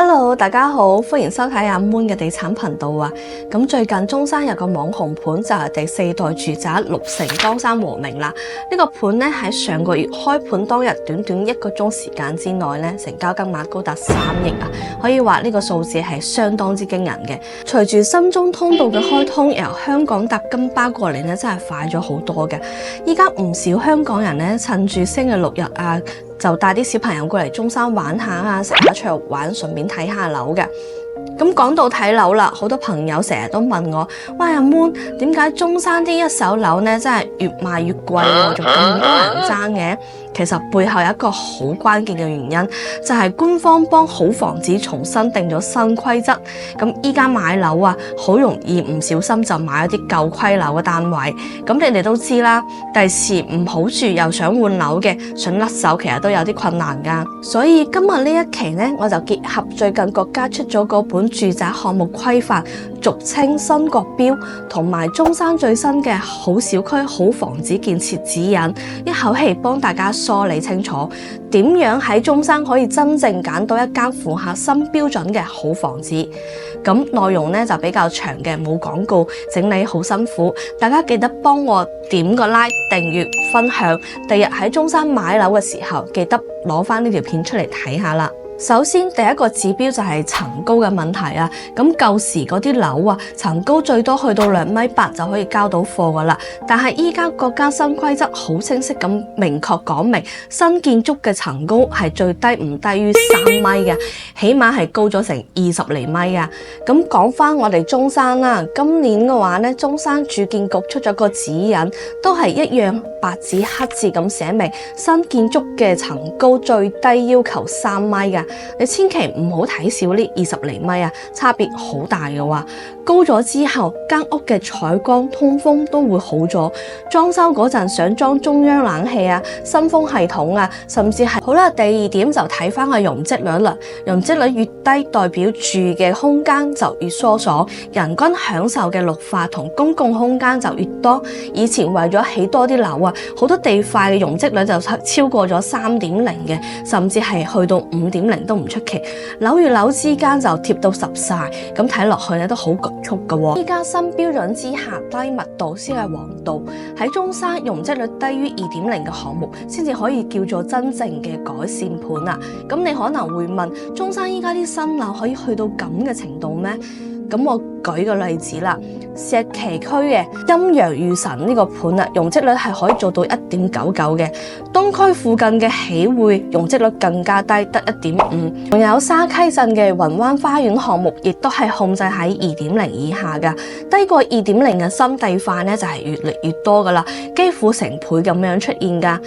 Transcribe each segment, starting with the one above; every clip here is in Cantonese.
Hello， 大家好，歡迎收睇阿 Moon 嘅地產頻道啊！咁最近中山有個網紅盤就係第4代住宅綠城江山和明啦。呢個盤咧喺上個月開盤當日，短短1個鐘時間之內咧，成交金額高達3億啊！可以話呢個數字係相當之驚人嘅。隨住深中通道嘅開通，由香港搭金巴過嚟咧，真係快咗好多嘅。依家唔少香港人咧，趁住星期6日啊，就帶啲小朋友過嚟中山玩下啊，食下桌玩，順便睇下樓嘅。咁講到睇樓啦，好多朋友成日都問我：喂，阿 Moon，點解中山啲一手樓呢真係越賣越貴喎，仲咁多人爭嘅？其實背後有一個好關鍵嘅原因，就係官方幫好房子重新定咗新規則。咁依家買樓啊，好容易唔小心就買咗啲舊規樓嘅單位。咁你哋都知啦，第時唔好住又想換樓嘅，想甩手其實都有啲困難㗎。所以今日呢一期呢，我就結合最近國家出咗嗰本住宅項目規範，俗稱新國標，同埋中山最新嘅好小區好房子建設指引，一口氣幫大家梳理清楚點樣喺中山可以真正揀到一間符合新標準嘅好房子。咁內容呢就比較長嘅，冇廣告，整理好辛苦，大家記得幫我點個 like、訂閱、分享。第日喺中山買樓嘅時候，記得攞翻呢條片出嚟睇下啦。首先第一個指標就係層高嘅問題啊，咁舊時嗰啲樓啊，層高最多去到2.8米就可以交到貨噶啦，但係依家國家新規則好清晰咁明確講明，新建築嘅層高係最低唔低於3米嘅，起碼係高咗成20厘米啊。咁講翻我哋中山啦，今年嘅話呢，中山住建局出咗個指引，都係一樣白紙黑字咁寫明，新建築嘅層高最低要求3米嘅。你千祈唔好睇少呢20厘米啊，差別好大嘅話，高咗之後間屋嘅採光通風都會好咗。裝修嗰陣想裝中央冷氣啊、新風系統啊，甚至係好啦。第二點就睇翻個容積率啦，容積率越低，代表住嘅空間就越疏爽，人均享受嘅綠化同公共空間就越多。以前為咗起多啲樓啊，好多地塊嘅容積率就超過咗3.0嘅，甚至係去到5.0都唔出奇。樓與樓之間就貼到實晒，咁睇落去咧都好局促噶。依家新標準之下，低密度先係王道。喺中山容積率低於2.0嘅項目，先至可以叫做真正嘅改善盤啊。咁你可能會問，中山依家啲新樓可以去到咁嘅程度咩？咁我舉個例子啦，石岐區嘅陰陽御神呢個盤啊，容積率係可以做到1.99嘅。東區附近嘅喜匯容積率更加低，得1.5。仲有沙溪鎮嘅雲灣花園項目，亦都係控制喺2.0以下噶。低過2.0嘅新地塊呢，就係越嚟越多噶啦，幾乎成倍咁樣出現噶。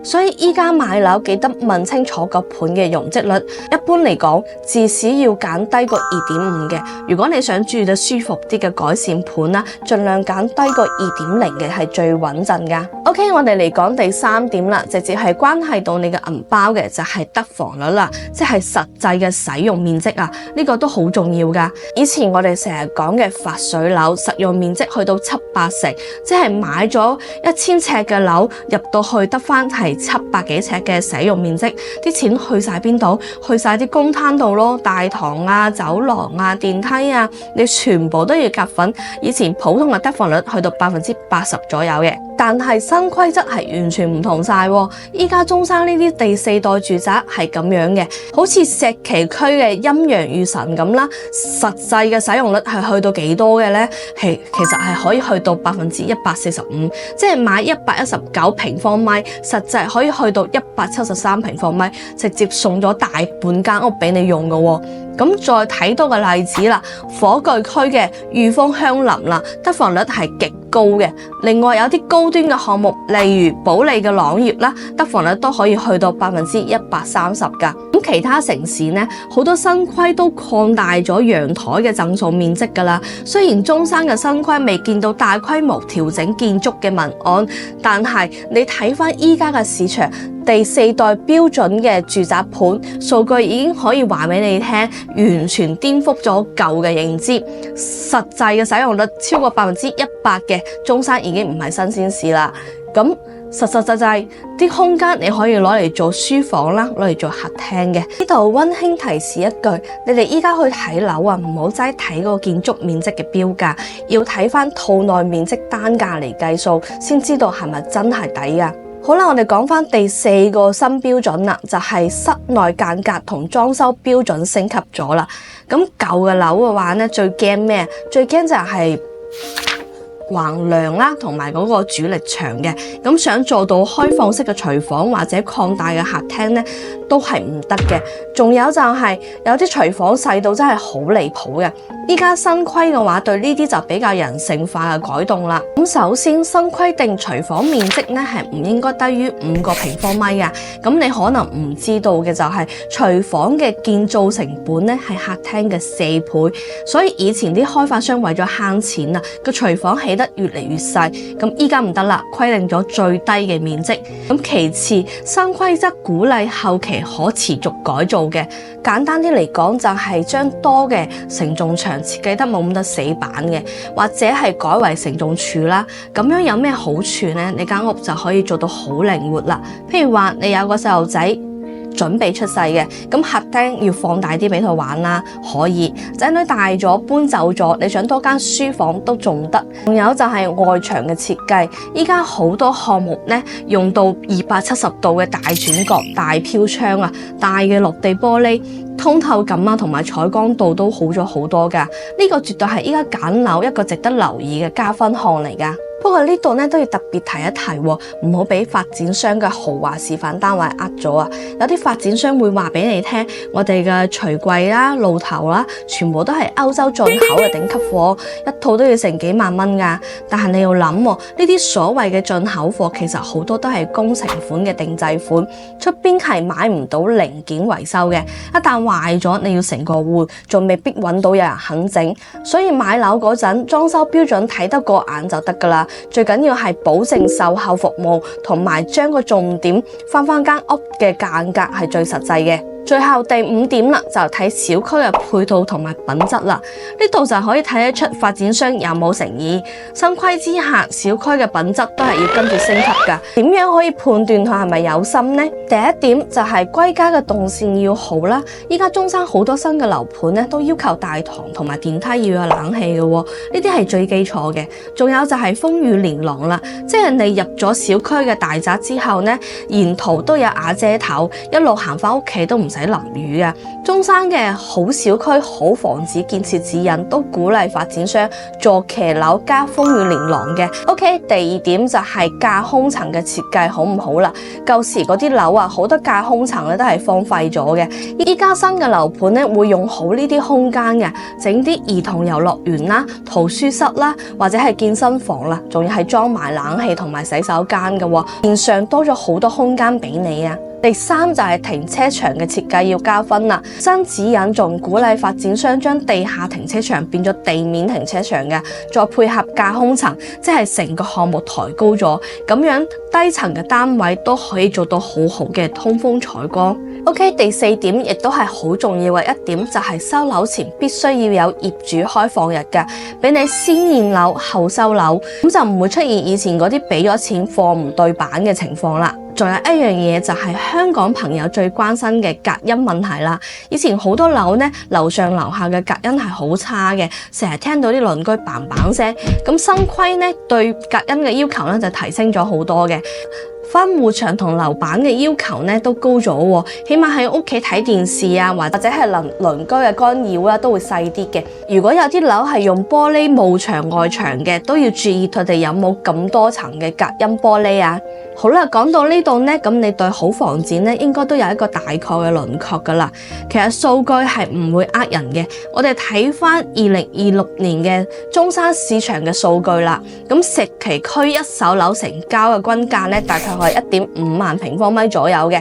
所以依家買樓記得問清楚個盤嘅容積率，一般嚟講至少要揀低過2.5嘅。如果你想住得舒服啲嘅改善盤啦，盡量揀低過2.0嘅係最穩陣噶。OK， 我哋嚟講第3點啦，直接係關係到你嘅銀包嘅就係得房率啦，即係實際嘅使用面積啊，呢個都好重要噶。以前我哋成日講嘅發水樓，實用面積去到7-8成，即係買咗1000尺嘅樓入到去得翻係700幾尺嘅使用面積，啲錢去晒邊度？去晒啲公攤度咯，大堂啊、走廊啊、電梯啊，你全部都要夾份。以前普通嘅得房率去到80%左右嘅，但係新規則係完全唔同晒。依家中山呢啲第4代住宅係咁樣嘅，好似石岐區嘅陰陽御神咁啦，實際嘅使用率係去到幾多嘅呢？其實係可以去到145%，即係買119平方米，實際可以去到173平方米，直接送咗大半間屋俾你用㗎。咁再睇多個例子啦，火炬區嘅裕豐香林啦，得房率係極高嘅。另外有啲高端嘅項目，例如保利嘅朗業啦，得房率都可以去到130%噶。咁其他城市呢，好多新規都擴大咗陽台嘅贈送面積噶啦。雖然中山嘅新規未見到大規模調整建築嘅文案，但係你睇翻依家嘅市場，第4代標準嘅住宅盤數據已經可以話俾你聽，完全顛覆咗舊嘅認知。實際嘅使用率超過100%嘅中山已經唔係新鮮事啦。咁實際啲空間你可以攞嚟做書房啦，攞嚟做客廳嘅。呢度溫馨提示一句，你哋依家去睇樓啊，唔好齋睇嗰個建築面積嘅標價，要睇翻套內面積單價嚟計數，先知道係咪真係抵啊。好啦，我哋講翻第4個新標準啦，就係室內間隔同裝修標準升級咗啦。咁舊嘅樓嘅話呢，最驚咩？最驚就係橫梁啦，同埋嗰個主力牆嘅。咁想做到開放式嘅廚房或者擴大嘅客廳呢，都係唔得嘅。仲有就係有啲廚房細到真係好離譜嘅。依家新規嘅話，對呢啲就比較人性化嘅改動啦。咁首先新規定廚房面積咧係唔應該低於5個平方米嘅。咁你可能唔知道嘅就係廚房嘅建造成本咧係客廳嘅4倍，所以以前啲開發商為咗慳錢啊，個廚房起得越嚟越細。咁依家唔得啦，規定咗最低嘅面積。咁其次，新規則鼓勵後期可持續改造嘅。簡單啲嚟講，就係將多嘅承重牆設計得冇咁多死板嘅，或者係改為承重柱啦。咁樣有咩好處呢？你間屋就可以做到好靈活啦。譬如話你有個細路仔準備出世嘅，咁客廳要放大啲俾佢玩啦，可以。仔女大咗搬走咗，你想多間書房都仲得。仲有就係外牆嘅設計，依家好多項目呢，用到270度嘅大轉角、大飄窗啊、大嘅落地玻璃，通透感啊同埋採光度都好咗好多㗎。呢個絕對係依家揀樓一個值得留意嘅加分項嚟㗎。不過呢度咧都要特別提一提，唔好俾發展商嘅豪華示範單位呃咗啊！有啲發展商會話俾你聽，我哋嘅櫥櫃啦、露頭啦，全部都係歐洲進口嘅頂級貨，一套都要成幾萬蚊㗎。但係你要諗，呢啲所謂嘅進口貨，其實好多都係工程款嘅定製款，出邊係買唔到零件維修嘅。一旦壞咗，你要成個換，仲未必揾到有人肯整。所以買樓嗰陣，裝修標準睇得過眼就得㗎啦。最緊要係保證售後服務，同埋將個重點翻間屋嘅間隔係最實際嘅。最後第5點啦，就睇小區嘅配套同埋品質啦。呢度就可以睇得出發展商有冇誠意。新規之下，小區嘅品質都係要跟住升級㗎。點樣可以判斷佢係咪有心呢？第一點就係歸家嘅動線要好啦。依家中山好多新嘅樓盤咧，都要求大堂同埋電梯要有冷氣嘅喎，呢啲係最基礎嘅。仲有就係風雨連廊啦，即係你入咗小區嘅大宅之後呢，沿途都有瓦遮頭，一路行返屋企都唔使淋雨嘅。中山嘅好小區好房子建設指引都鼓勵發展商做騎樓加風雨連廊嘅。OK， 第2點就係架空層嘅設計好唔好啦？舊時嗰啲樓啊，好多架空層咧都係荒廢咗嘅。依家新嘅樓盤咧會用好呢啲空間嘅，整啲兒童遊樂園啦、圖書室啦，或者係健身房啦，仲要係裝埋冷氣同埋洗手間嘅喎，面上多咗好多空間俾你啊！第3就係停車場嘅設計要加分啦。新指引仲鼓勵發展商將地下停車場變咗地面停車場嘅，再配合架空層，即係成個項目抬高咗，咁樣低層嘅單位都可以做到好好嘅通風採光。OK， 第4點亦都係好重要嘅一點，就係收樓前必須要有業主開放日嘅，俾你先驗樓後收樓，咁就唔會出現以前嗰啲俾咗錢貨唔對版嘅情況啦。仲有一樣嘢就係香港朋友最關心嘅隔音問題啦。以前好多樓呢，樓上樓下嘅隔音係好差嘅，成日聽到啲鄰居嘭嘭聲。咁新規呢，對隔音嘅要求呢就提升咗好多嘅。分戶牆同樓板嘅要求呢都高咗喎，起碼喺屋企睇電視啊，或者係鄰居嘅干擾啦，都會細啲嘅。如果有啲樓係用玻璃幕牆外牆嘅，都要注意佢哋有冇咁多層嘅隔音玻璃啊。好啦，講到呢度呢，咁你對好房子呢應該都有一個大概嘅輪廓㗎啦。其實數據係唔會呃人嘅，我哋睇返2026年嘅中山市場嘅數據啦。咁石岐區一手樓成交嘅均價呢，大概係1.5萬平方米左右嘅。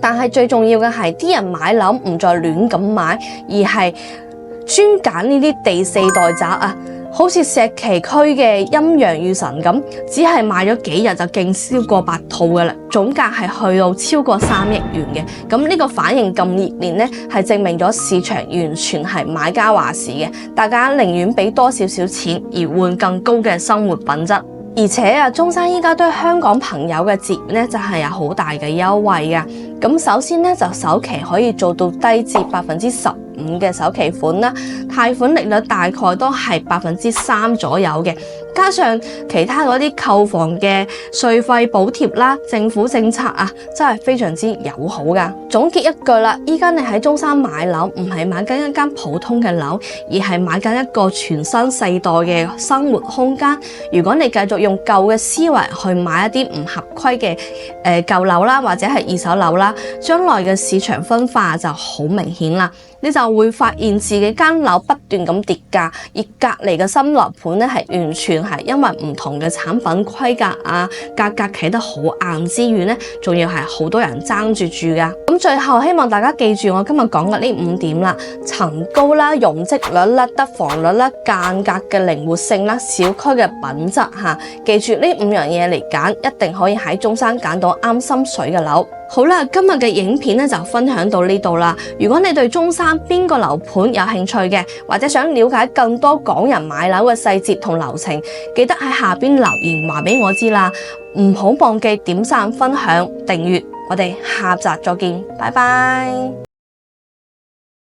但係最重要嘅係啲人買樓唔再亂咁買，而係專揀呢啲第4代宅啊。好似石岐區嘅陰陽與神咁，只係賣咗幾日就勁銷過8套嘅啦，總價係去到超過3億元嘅。咁呢個反應咁熱烈呢，係證明咗市場完全係買家話事嘅，大家寧願俾多少少錢而換更高嘅生活品質。而且啊，中山依家對香港朋友嘅置業咧，就係有好大嘅優惠嘅。咁首先咧，就首期可以做到低至15%嘅首期款啦，貸款利率大概都係3%左右嘅。加上其他嗰啲購房嘅稅費補貼啦，政府政策啊，真係非常之友好噶。總結一句啦，依家你喺中山買樓，唔係買緊一間普通嘅樓，而係買緊一個全新世代嘅生活空間。如果你繼續用舊嘅思維去買一啲唔合規嘅舊樓啦，或者係二手樓啦，將來嘅市場分化就好明顯啦。你就會發現自己間樓不斷咁跌價，而隔離嘅新樓盤咧係完全係因為唔同嘅產品規格啊，價格企得好硬之餘咧，仲要係好多人爭住噶。咁最後希望大家記住我今日講嘅呢5點啦：層高啦、容積率啦、得房率啦、間隔嘅靈活性啦、小區嘅品質嚇。記住呢5樣嘢嚟揀，一定可以喺中山揀到啱心水嘅樓。好啦，今日嘅影片咧就分享到呢度啦。如果你對中山邊個樓盤有興趣嘅，或者想了解更多港人買樓嘅細節同流程，記得喺下邊留言話俾我知啦。唔好忘記點讚、分享、訂閱。我哋下集再見，拜拜。